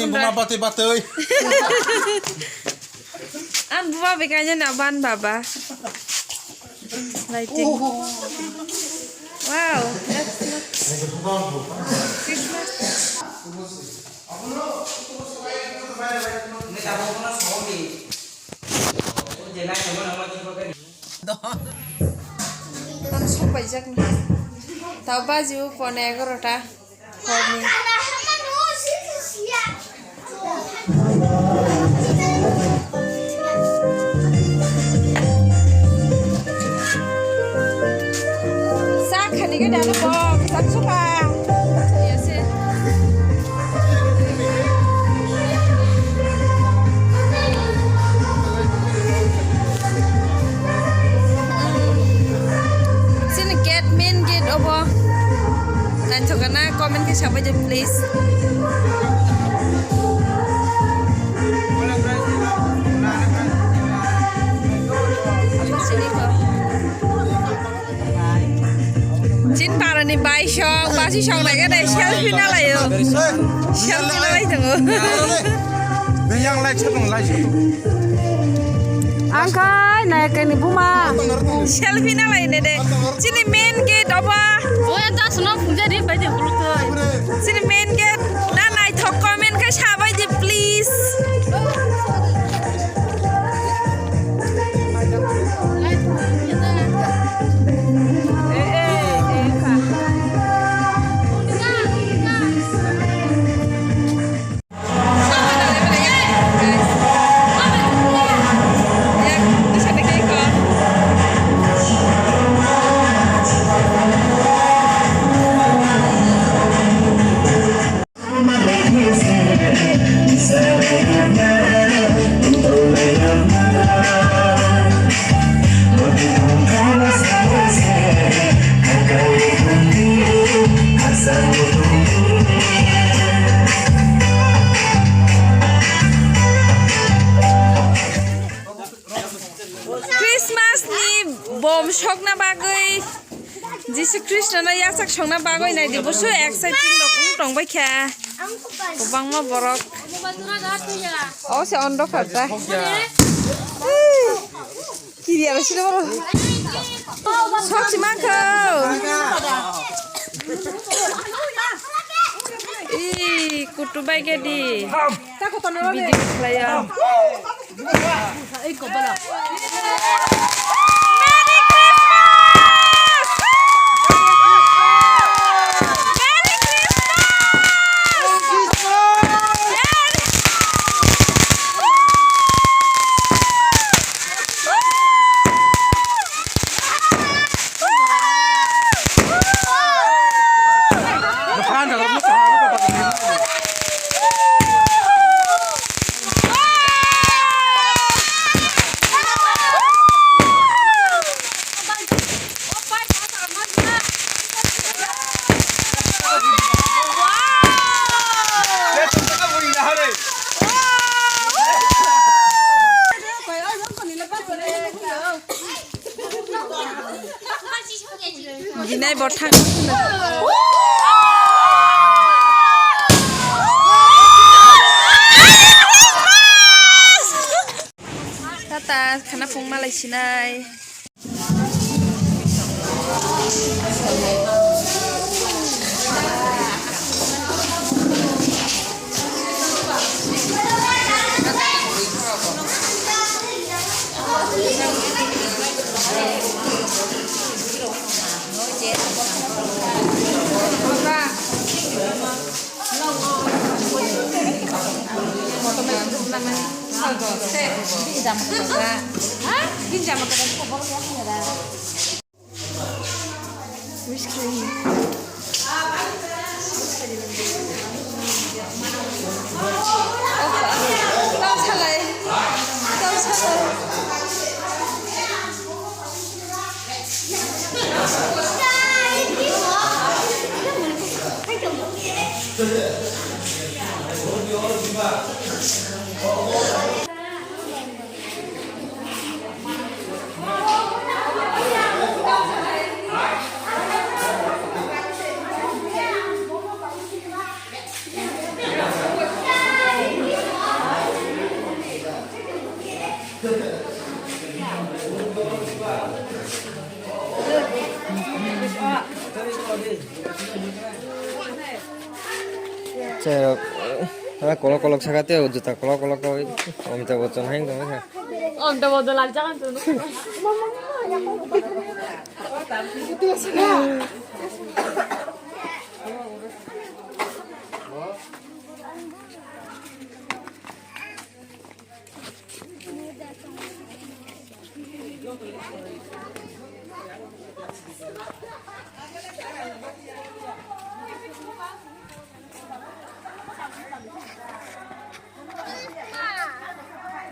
buma bate-bate. An buma bekanya nak ban baba. Lighting. Wow, that's Christmas. Kan sampai jak nih. Tahu baju pone agorota. Pone. Sak khani ke dalam bom, sak suka. Iya sih. Sini gate main gate apa? Nanti karena komen ke siapa aja please. Chin para ni bai shong, basi shong lagi ada selfie na lah yo. Selfie na lah tunggu. Yang like satu. Angkai naik ke ni buma. Selfie na lah ini deh. Sini main gate apa? Oh ya tak senang jadi baca bulu tu. Sini main gate. Nah naik thok komen ke siapa aja please. Christmas ni bom shok na bagai. Jisu Krishna na yasak shok na bagai na di busu exciting dok tong bai kha. Bang ma borok. Oh se ondo karta. Kiri ala sila boro. Shok si makau. Ih, kutu bai ke di. Video player. Ginai botang. Tata, kana pung malai sinai. kolok kolok sakate juta kolok kolok kau Amitabh Bachchan hai dong ya. Udah bodoh lagi jangan tuh.